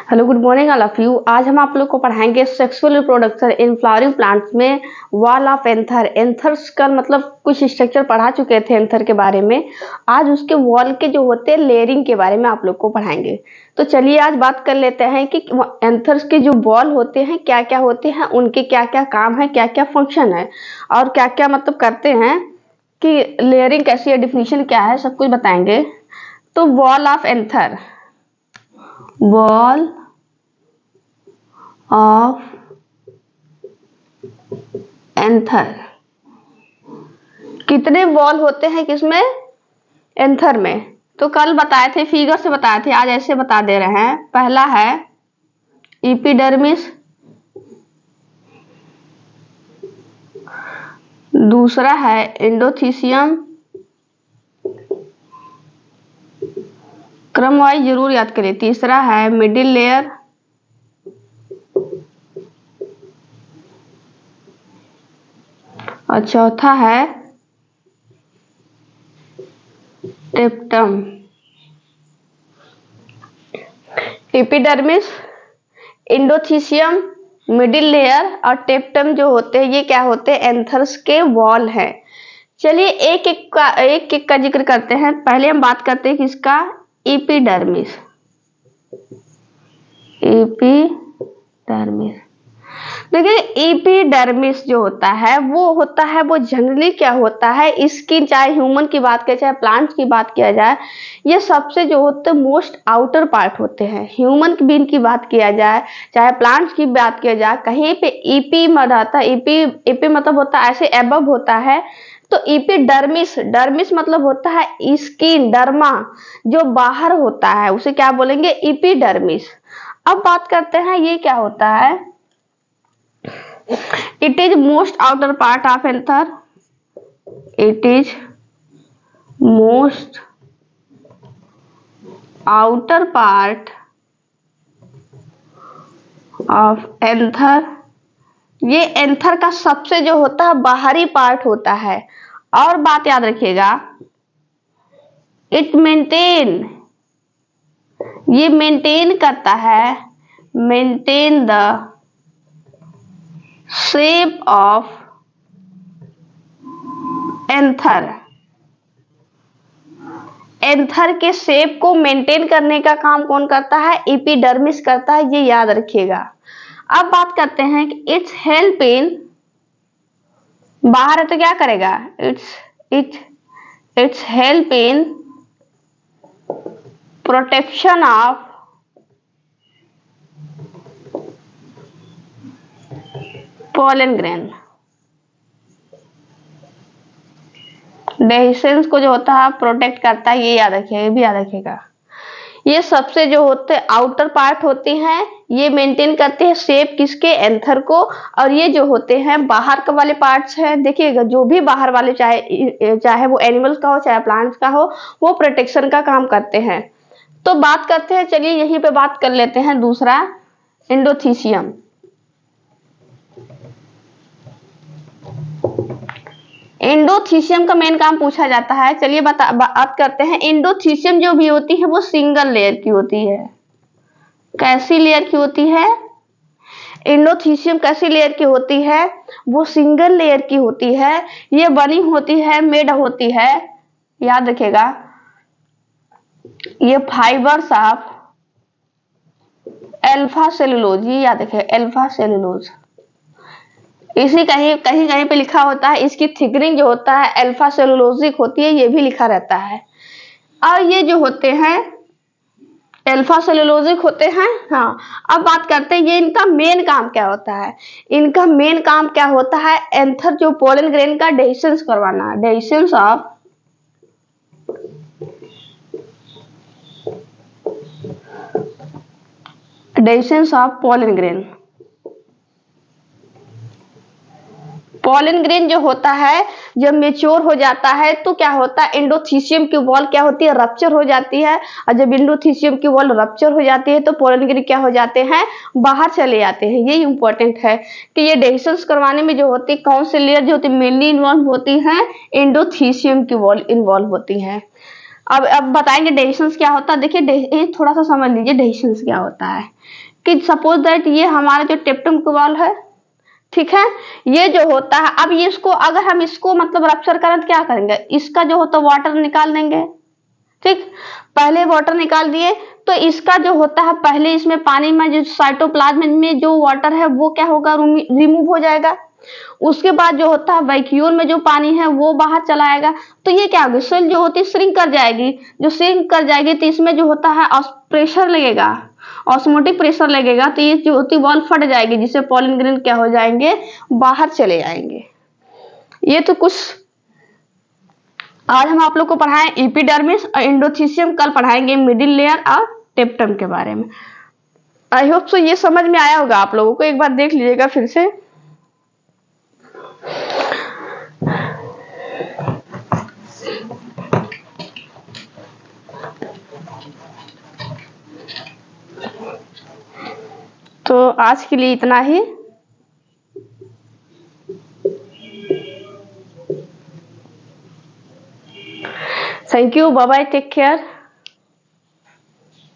Hello good morning all of you. आज हम आप लोग को पढ़ाएंगे sexual reproduction in flowering plants में वॉल ऑफ एंथर। एंथर्स का मतलब कुछ स्ट्रक्चर पढ़ा चुके थे एंथर के बारे में। आज उसके वॉल के जो होते हैं लेयरिंग के बारे में आप लोग को पढ़ाएंगे। तो चलिए आज बात कर लेते हैं कि एंथर्स के जो वॉल होते हैं क्या क्या होते हैं, उनके क्या क्या काम है, क्या क्या फंक्शन है और क्या क्या मतलब करते हैं, कि लेयरिंग कैसी है, डिफिनीशन क्या है, सब कुछ बताएंगे। तो wall of anther, wall of anther, कितने वॉल होते हैं किसमें, एंथर में। तो कल बताए थे, फिगर से बताए थे, आज ऐसे बता दे रहे हैं। पहला है एपिडर्मिस, दूसरा है एंडोथीसियम, क्रम वाइज जरूर याद करिए, तीसरा है मिडिल लेयर, और चौथा है टेप्टम। एपिडर्मिस, एंडोथीसियम, मिडिल लेयर और टेप्टम जो होते हैं ये क्या होते हैं, एंथर्स के वॉल है। चलिए एक एक का जिक्र करते हैं। पहले हम बात करते हैं किसका, एपिडर्मिस। एपिडर्मिस, देखिए एपिडर्मिस जो होता है वो जनरली क्या होता है, स्किन, चाहे ह्यूमन की बात करें चाहे प्लांट्स की बात किया जाए, ये सबसे जो होते हैं मोस्ट आउटर पार्ट होते हैं। ह्यूमन बीन की बात किया जाए चाहे प्लांट्स की बात किया जाए, कहीं पे ईपी मत आता, ईपी मतलब होता है ऐसे एबव होता है। तो एपिडर्मिस, डर्मिस मतलब होता है स्किन, डर्मा जो बाहर होता है उसे क्या बोलेंगे, एपिडर्मिस। अब बात करते हैं ये क्या होता है। It is most outer part of anther. It is most outer part of anther. ये एंथर का सबसे जो होता है बाहरी पार्ट होता है। और बात याद रखिएगा, इट मेंटेन, ये मेंटेन करता है, maintain the shape of anther. Anther के शेप को मेंटेन करने का काम कौन करता है, एपिडर्मिस करता है, ये याद रखिएगा। अब बात करते हैं कि इट्स हेल्प इन, बाहर है तो क्या करेगा, it's help in protection of pollen grain. Dehiscence को जो होता है प्रोटेक्ट करता है, ये याद रखिएगा, ये भी याद रखिएगा। ये सबसे जो होते हैं आउटर पार्ट होते हैं, ये मेंटेन करते हैं शेप किसके, एंथर को। और ये जो होते हैं बाहर का वाले पार्ट्स हैं, देखिएगा जो भी बाहर वाले चाहे वो एनिमल्स का हो चाहे प्लांट्स का हो, वो प्रोटेक्शन का काम करते हैं। तो बात करते हैं, चलिए यहीं पे बात कर लेते हैं दूसरा, एंडोथीसियम। एंडोथीसियम का मेन काम पूछा जाता है। चलिए बात करते हैं। एंडोथीसियम जो भी होती है वो सिंगल लेयर की होती है। कैसी लेयर की होती है, एंडोथीसियम कैसी लेयर की होती है, वो सिंगल लेयर की होती है। ये बनी होती है, मेड होती है, याद रखिएगा, ये फाइबर्स ऑफ अल्फा सेलुलोज, ये याद रखिएगा, अल्फा सेलुलोज। इसी कहीं कहीं कहीं पे लिखा होता है इसकी थिकनिंग जो होता है अल्फा सेलुलोजिक होती है, ये भी लिखा रहता है। और ये जो होते हैं अल्फा सेलुलोजिक होते हैं। हाँ, अब बात करते हैं ये इनका मेन काम क्या होता है। इनका मेन काम क्या होता है, एंथर जो पोलन ग्रेन का डेहिसेंस करवाना, dehiscence of pollen grain. Pollen grain जो होता है जब मेच्योर हो जाता है तो क्या होता है, एंडोथीसियम की वॉल क्या होती है, रप्चर हो जाती है। और जब एंडोथीसियम की वॉल रप्चर हो जाती है तो पोलन ग्रेन क्या हो जाते हैं, बाहर चले जाते हैं। ये इंपॉर्टेंट है कि ये डेहिसेंस करवाने में जो होती है कौन सी लेयर जो होती है मेनली इन्वॉल्व होती है, एंडोथीसियम की वॉल इन्वॉल्व होती है। अब बताएंगे डेहिशंस क्या होता है। देखिए ये थोड़ा सा समझ लीजिए डेहिशंस क्या होता है कि सपोज दैट ये हमारा जो टेप्टम वॉल है, ठीक है, ये जो होता है, अब ये इसको अगर हम इसको मतलब रप्चर करें तो क्या करेंगे, इसका जो होता है वाटर निकाल देंगे, ठीक। पहले वाटर निकाल दिए तो इसका जो होता है पहले इसमें पानी में जो साइटोप्लाज्म में जो वाटर है वो क्या होगा, रिमूव हो जाएगा। उसके बाद जो होता है वैक्यूल में जो पानी है वो बाहर चला आएगा। तो ये क्या होगी, सेल जो होती है श्रिंक कर जाएगी। जो श्रिंक कर जाएगी तो इसमें जो होता है प्रेशर लगेगा, ऑस्मोटिक प्रेशर लगेगा, तो ये जो होती वॉल फट जाएगी, जिससे पॉलन ग्रेन क्या हो जाएंगे, बाहर चले जाएंगे। ये तो कुछ आज हम आप लोग को पढ़ाएं एपिडर्मिस और एंडोथीसियम, कल पढ़ाएंगे मिडिल लेयर और टेप्टम के बारे में। आई होप सो ये समझ में आया होगा आप लोगों को, एक बार देख लीजिएगा फिर से। तो आज के लिए इतना ही। Thank you, bye bye, take care.